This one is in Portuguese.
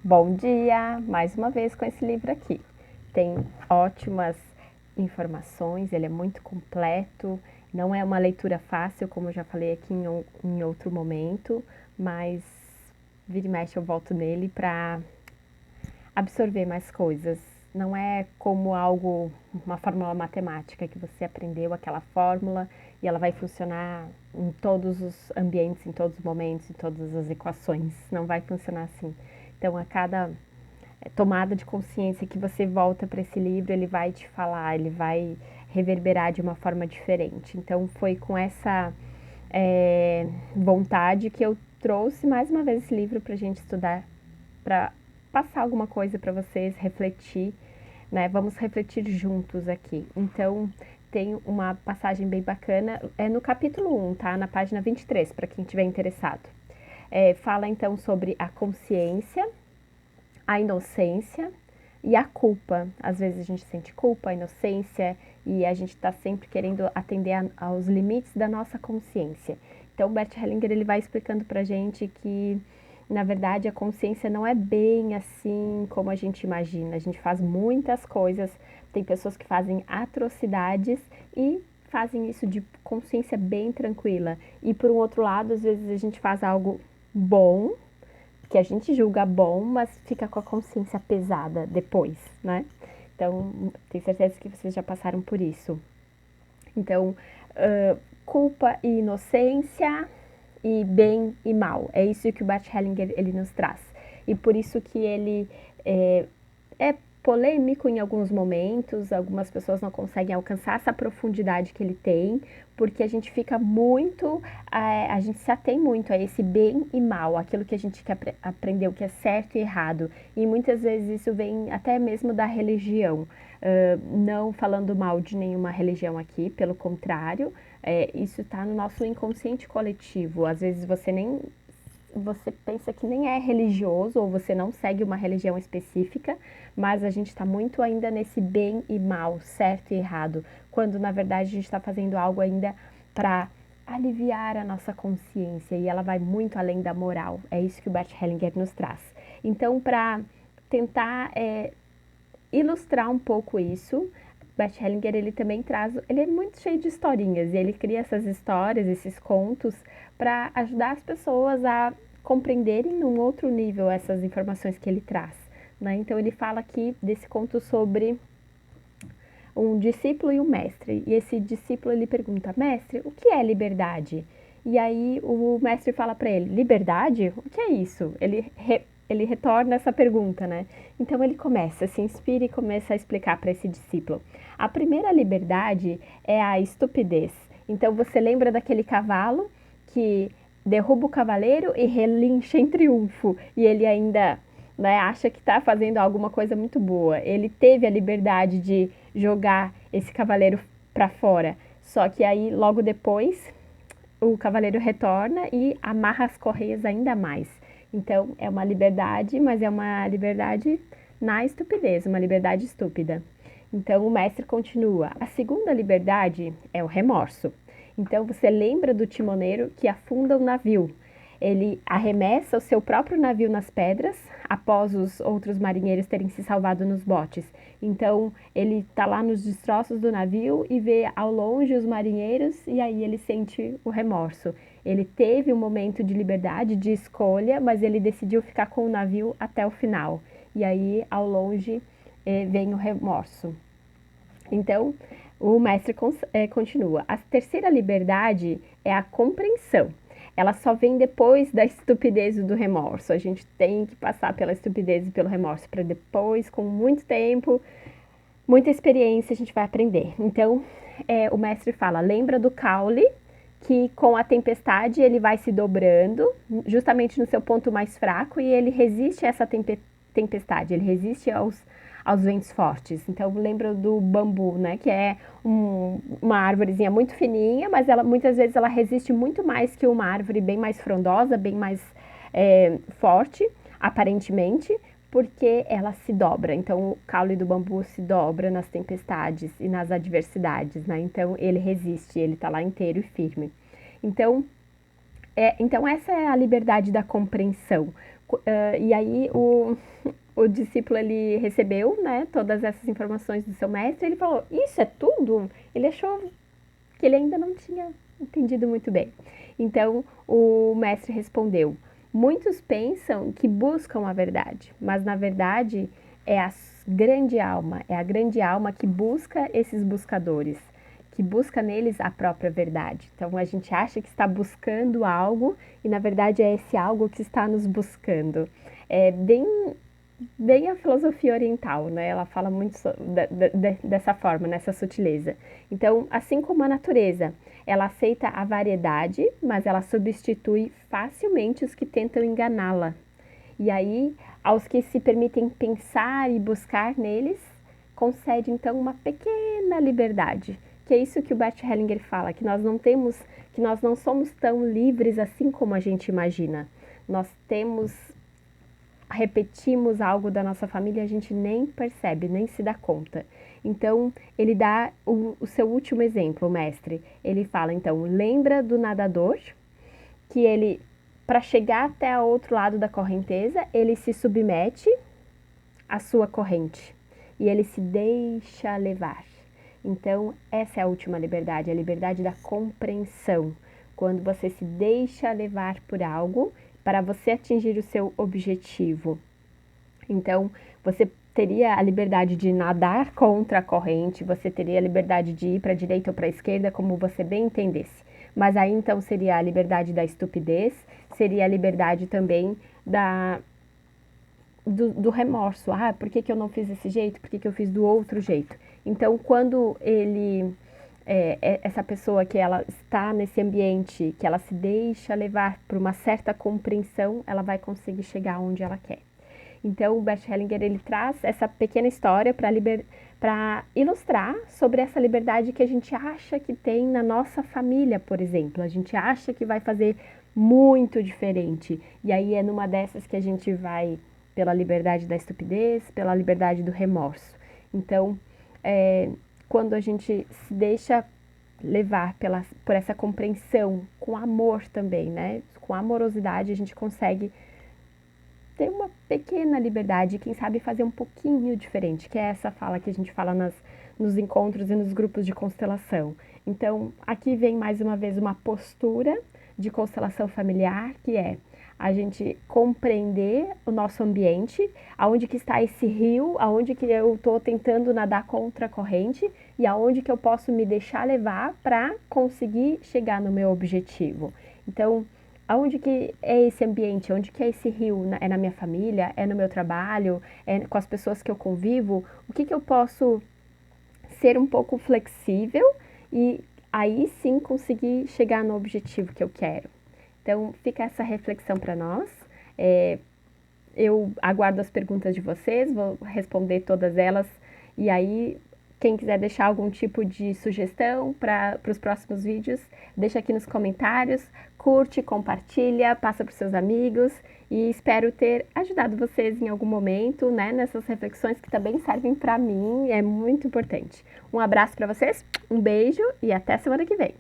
Bom dia! Mais uma vez com esse livro aqui. Tem ótimas informações, ele é muito completo, não é uma leitura fácil, como eu já falei aqui em outro momento, mas vira e mexe eu volto nele para absorver mais coisas. Não é como uma fórmula matemática que você aprendeu aquela fórmula e ela vai funcionar em todos os ambientes, em todos os momentos, em todas as equações. Não vai funcionar assim. Então, a cada tomada de consciência que você volta para esse livro, ele vai te falar, ele vai reverberar de uma forma diferente. Então, foi com essa vontade que eu trouxe mais uma vez esse livro para a gente estudar, para passar alguma coisa para vocês, refletir, né? Vamos refletir juntos aqui. Então, tem uma passagem bem bacana, é no capítulo 1, tá? Na página 23, para quem estiver interessado. Fala então sobre a consciência, a inocência e a culpa. Às vezes a gente sente culpa, inocência, e a gente está sempre querendo atender aos limites da nossa consciência. Então, Bert Hellinger ele vai explicando para a gente que, na verdade, a consciência não é bem assim como a gente imagina. A gente faz muitas coisas, tem pessoas que fazem atrocidades e fazem isso de consciência bem tranquila. E, por um outro lado, às vezes a gente faz algo bom, que a gente julga bom, mas fica com a consciência pesada depois, né? Então, tenho certeza que vocês já passaram por isso. Então, culpa e inocência e bem e mal. É isso que o Bert Hellinger ele nos traz. E por isso que ele é polêmico em alguns momentos, algumas pessoas não conseguem alcançar essa profundidade que ele tem, porque a gente fica muito, a gente se atém muito a esse bem e mal, aquilo que a gente aprendeu que é certo e errado, e muitas vezes isso vem até mesmo da religião, não falando mal de nenhuma religião aqui, pelo contrário, isso está no nosso inconsciente coletivo, às vezes você pensa que nem é religioso ou você não segue uma religião específica, mas a gente está muito ainda nesse bem e mal, certo e errado, quando na verdade a gente está fazendo algo ainda para aliviar a nossa consciência e ela vai muito além da moral. É isso que o Bert Hellinger nos traz. Então, para tentar ilustrar um pouco isso, Bert Hellinger ele também traz, ele é muito cheio de historinhas e ele cria essas histórias, esses contos para ajudar as pessoas a compreenderem num outro nível essas informações que ele traz, né? Então ele fala aqui desse conto sobre um discípulo e um mestre, e esse discípulo ele pergunta: mestre, o que é liberdade? E aí o mestre fala para ele: liberdade? O que é isso? Ele retorna essa pergunta, né? Então ele se inspira e começa a explicar para esse discípulo. A primeira liberdade é a estupidez. Então você lembra daquele cavalo que derruba o cavaleiro e relincha em triunfo, e ele ainda, né, acha que está fazendo alguma coisa muito boa. Ele teve a liberdade de jogar esse cavaleiro para fora, só que aí logo depois o cavaleiro retorna e amarra as correias ainda mais. Então é uma liberdade, mas é uma liberdade na estupidez, uma liberdade estúpida. Então o mestre continua: a segunda liberdade é o remorso. Então você lembra do timoneiro que afunda o navio. Ele arremessa o seu próprio navio nas pedras após os outros marinheiros terem se salvado nos botes. Então ele está lá nos destroços do navio e vê ao longe os marinheiros e aí ele sente o remorso. Ele teve um momento de liberdade, de escolha, mas ele decidiu ficar com o navio até o final. E aí ao longe vem o remorso. Então o mestre continua: a terceira liberdade é a compreensão. Ela só vem depois da estupidez e do remorso. A gente tem que passar pela estupidez e pelo remorso para depois, com muito tempo, muita experiência, a gente vai aprender. Então, o mestre fala: lembra do caule, que com a tempestade ele vai se dobrando, justamente no seu ponto mais fraco, e ele resiste a essa tempestade, ele resiste aos ventos fortes. Então, lembra do bambu, né, que é uma árvorezinha muito fininha, mas muitas vezes ela resiste muito mais que uma árvore bem mais frondosa, bem mais forte, aparentemente, porque ela se dobra. Então, o caule do bambu se dobra nas tempestades e nas adversidades, né? Então, ele resiste, ele está lá inteiro e firme. Então essa é a liberdade da compreensão, E aí o discípulo, ele recebeu, né, todas essas informações do seu mestre, ele falou, isso é tudo? Ele achou que ele ainda não tinha entendido muito bem. Então, o mestre respondeu, muitos pensam que buscam a verdade, mas na verdade é a grande alma que busca esses buscadores, que busca neles a própria verdade. Então a gente acha que está buscando algo e na verdade é esse algo que está nos buscando. É bem a filosofia oriental, né? Ela fala muito dessa forma, nessa sutileza. Então, assim como a natureza, ela aceita a variedade, mas ela substitui facilmente os que tentam enganá-la. E aí, aos que se permitem pensar e buscar neles, concede então uma pequena liberdade. Que é isso que o Bert Hellinger fala, que nós não somos tão livres assim como a gente imagina. Nós repetimos algo da nossa família e a gente nem percebe, nem se dá conta. Então, ele dá o seu último exemplo, o mestre. Ele fala, então, lembra do nadador, que ele, para chegar até o outro lado da correnteza, ele se submete à sua corrente e ele se deixa levar. Então, essa é a última liberdade, a liberdade da compreensão. Quando você se deixa levar por algo para você atingir o seu objetivo. Então, você teria a liberdade de nadar contra a corrente, você teria a liberdade de ir para a direita ou para a esquerda, como você bem entendesse. Mas aí então seria a liberdade da estupidez, seria a liberdade também do remorso. Ah, por que eu não fiz desse jeito? Por que eu fiz do outro jeito? Então, quando essa pessoa que ela está nesse ambiente, que ela se deixa levar por uma certa compreensão, ela vai conseguir chegar onde ela quer. Então, o Bert Hellinger, ele traz essa pequena história para ilustrar sobre essa liberdade que a gente acha que tem na nossa família, por exemplo. A gente acha que vai fazer muito diferente. E aí é numa dessas que a gente vai pela liberdade da estupidez, pela liberdade do remorso. Então, quando a gente se deixa levar por essa compreensão, com amor também, né? Com amorosidade, a gente consegue ter uma pequena liberdade, quem sabe fazer um pouquinho diferente, que é essa fala que a gente fala nos encontros e nos grupos de constelação. Então, aqui vem mais uma vez uma postura de constelação familiar, que é a gente compreender o nosso ambiente, aonde que está esse rio, aonde que eu estou tentando nadar contra a corrente e aonde que eu posso me deixar levar para conseguir chegar no meu objetivo. Então, aonde que é esse ambiente, onde que é esse rio? É na minha família, é no meu trabalho, é com as pessoas que eu convivo? O que eu posso ser um pouco flexível e aí sim conseguir chegar no objetivo que eu quero? Então, fica essa reflexão para nós. Eu aguardo as perguntas de vocês, vou responder todas elas. E aí, quem quiser deixar algum tipo de sugestão para os próximos vídeos, deixa aqui nos comentários. Curte, compartilha, passa para os seus amigos. E espero ter ajudado vocês em algum momento, né, nessas reflexões que também servem para mim. É muito importante. Um abraço para vocês, um beijo e até semana que vem.